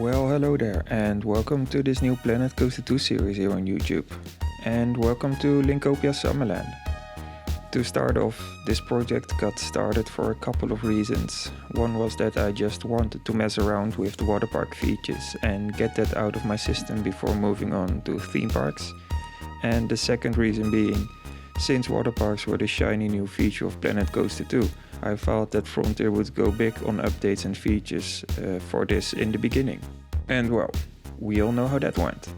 Well, hello there, and welcome to this new Planet Coaster 2 series here on YouTube. And welcome to Linkopia Sommarland. To start off, this project got started for a couple of reasons. One was that I just wanted to mess around with the waterpark features and get that out of my system before moving on to theme parks. And the second reason being, since waterparks were the shiny new feature of Planet Coaster 2, I thought that Frontier would go big on updates and features for this in the beginning. And well, we all know how that went.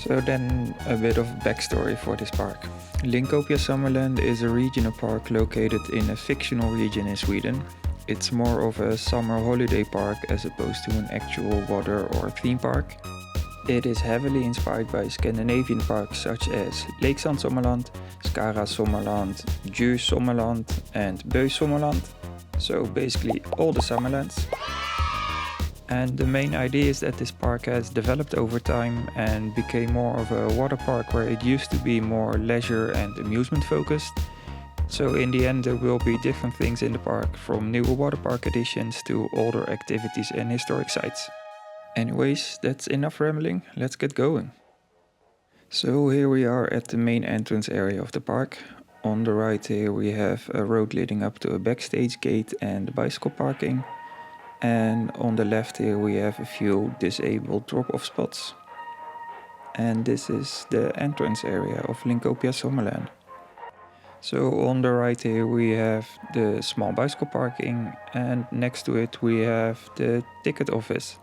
So then a bit of backstory for this park. Linkopia Sommarland is a regional park located in a fictional region in Sweden. It's more of a summer holiday park as opposed to an actual water or theme park. It is heavily inspired by Scandinavian parks such as Aylex Sommarland, Skara Sommarland, Sommarland and Bergs Sommarland. So basically all the Sommarlands. And the main idea is that this park has developed over time and became more of a water park where it used to be more leisure and amusement focused. So in the end there will be different things in the park, from newer water park additions to older activities and historic sites. Anyways, that's enough rambling, let's get going. So here we are at the main entrance area of the park. On the right here we have a road leading up to a backstage gate and bicycle parking. And on the left here we have a few disabled drop-off spots. And this is the entrance area of Linkopia Sommarland. So on the right here we have the small bicycle parking, and next to it we have the ticket office.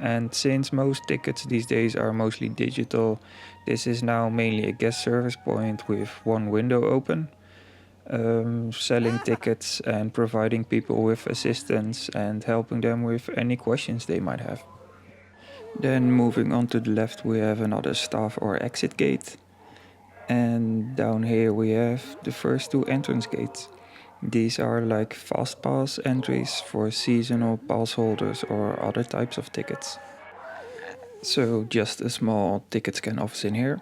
And since most tickets these days are mostly digital, this is now mainly a guest service point with one window open. Selling tickets and providing people with assistance and helping them with any questions they might have. Then moving on to the left we have another staff or exit gate. And down here we have the first two entrance gates. These are like fast pass entries for seasonal pass holders or other types of tickets. So just a small ticket scan office in here.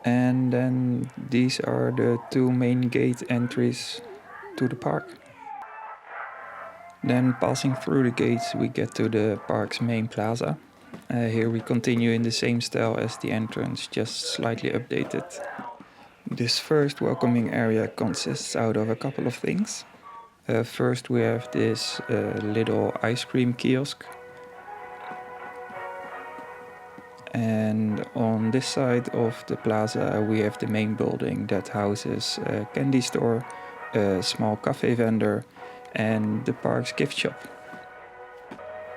And then these are the two main gate entries to the park. Then passing through the gates we get to the park's main plaza. Here we continue in the same style as the entrance, just slightly updated. This first welcoming area consists out of a couple of things. First we have this little ice cream kiosk. And on this side of the plaza we have the main building that houses a candy store, a small cafe vendor and the park's gift shop.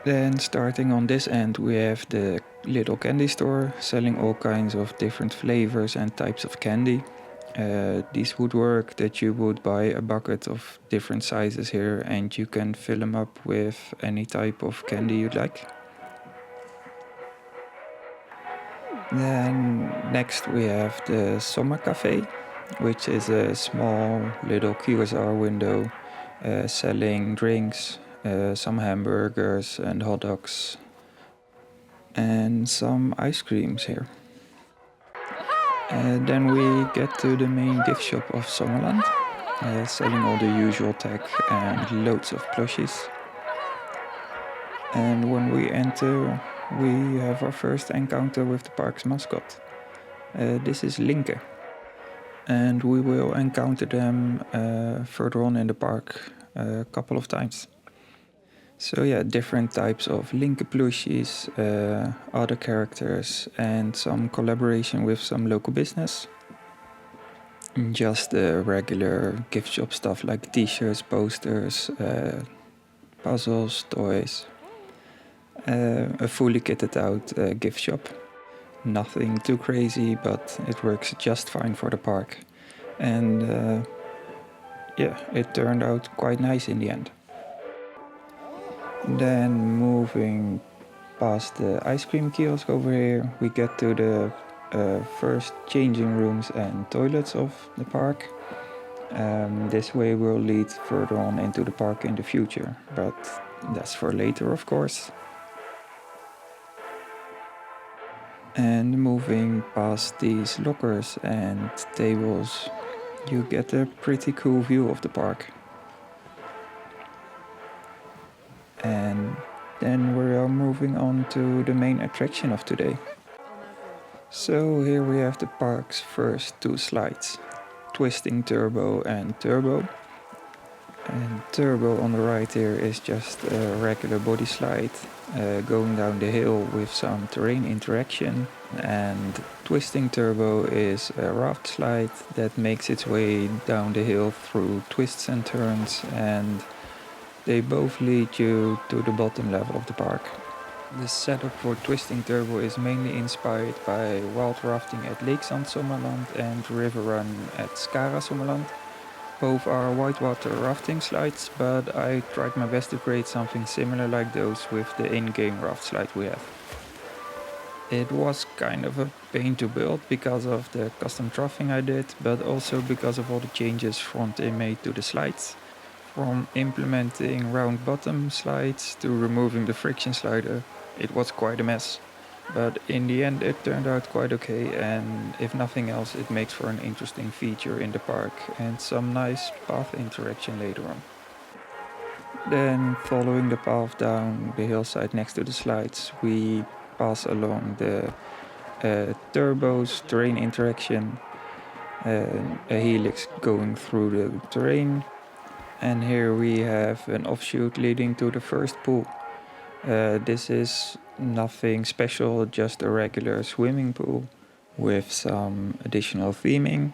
Then starting on this end we have the little candy store selling all kinds of different flavors and types of candy. These would work that you would buy a bucket of different sizes here and you can fill them up with any type of candy you'd like. Then next we have the Summer Cafe, which is a small little QSR window selling drinks, some hamburgers and hot dogs and some ice creams here. And then we get to the main gift shop of Sommarland, selling all the usual tech and loads of plushies. And when we enter we have our first encounter with the park's mascot. This is Linke. And we will encounter them further on in the park a couple of times. So yeah, different types of Linke plushies, other characters and some collaboration with some local business. Just the regular gift shop stuff like t-shirts, posters, puzzles, toys. A fully kitted out gift shop. Nothing too crazy, but it works just fine for the park. And yeah, it turned out quite nice in the end. Then moving past the ice cream kiosk over here, we get to the first changing rooms and toilets of the park. This way will lead further on into the park in the future, but that's for later of course. And moving past these lockers and tables, you get a pretty cool view of the park. And then we are moving on to the main attraction of today. So here we have the park's first two slides, Twisting Turbo and Turbo. And Turbo on the right here is just a regular body slide going down the hill with some terrain interaction. And Twisting Turbo is a raft slide that makes its way down the hill through twists and turns, and they both lead you to the bottom level of the park. The setup for Twisting Turbo is mainly inspired by wild rafting at Aylex Sommarland and river run at Sommarland. Both are whitewater rafting slides, but I tried my best to create something similar like those with the in-game raft slide we have. It was kind of a pain to build because of the custom troughing I did, but also because of all the changes Frontin made to the slides. From implementing round bottom slides to removing the friction slider, it was quite a mess. But in the end it turned out quite okay, and if nothing else it makes for an interesting feature in the park and some nice path interaction later on. Then following the path down the hillside next to the slides, we pass along the turbos, terrain interaction, a helix going through the terrain, and here we have an offshoot leading to the first pool. This is nothing special, just a regular swimming pool with some additional theming.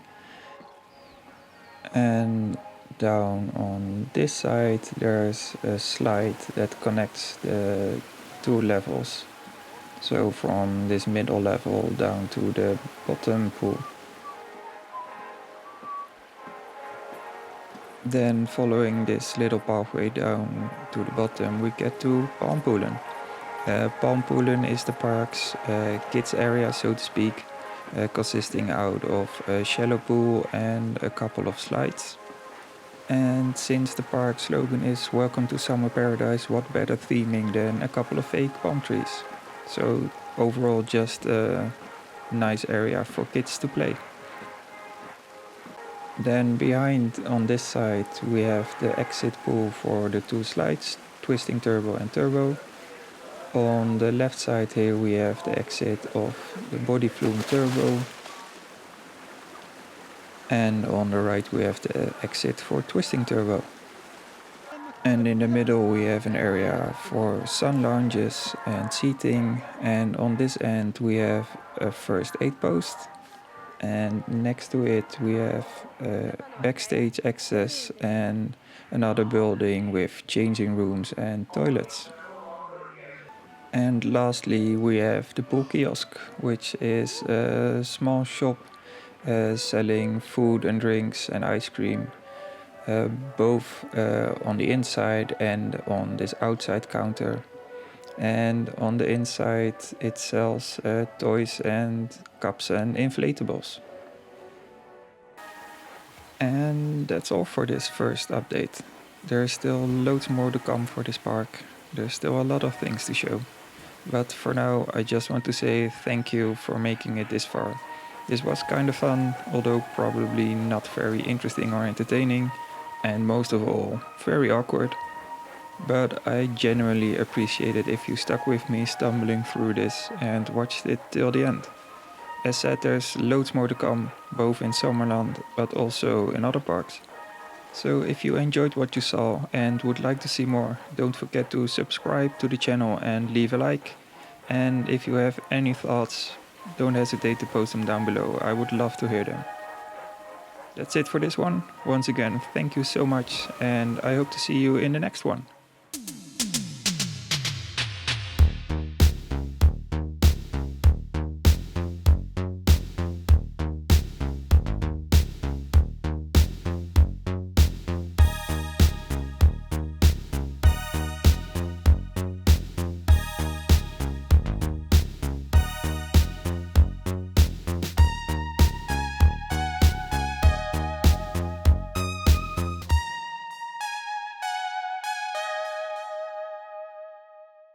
And down on this side there's a slide that connects the two levels. So from this middle level down to the bottom pool. Then following this little pathway down to the bottom we get to Palmpoolen. Palmpoolen is the park's kids area, so to speak, consisting out of a shallow pool and a couple of slides. And since the park slogan is Welcome to Summer Paradise, what better theming than a couple of fake palm trees? So overall just a nice area for kids to play. Then behind on this side we have the exit pool for the two slides, Twisting Turbo and Turbo. On the left side here we have the exit of the Body Flume Turbo. And on the right we have the exit for Twisting Turbo. And in the middle we have an area for sun lounges and seating. And on this end we have a first aid post. And next to it we have backstage access and another building with changing rooms and toilets. And lastly we have the pool kiosk, which is a small shop selling food and drinks and ice cream, both on the inside and on this outside counter. And on the inside it sells toys and cups and inflatables. And that's all for this first update. There's still loads more to come for this park. There's still a lot of things to show. But for now I just want to say thank you for making it this far. This was kind of fun, although probably not very interesting or entertaining, and most of all, very awkward. But I genuinely appreciate it if you stuck with me stumbling through this and watched it till the end. As said, there's loads more to come, both in Sommarland but also in other parks. So if you enjoyed what you saw and would like to see more, don't forget to subscribe to the channel and leave a like. And if you have any thoughts, don't hesitate to post them down below. I would love to hear them. That's it for this one. Once again, thank you so much, and I hope to see you in the next one.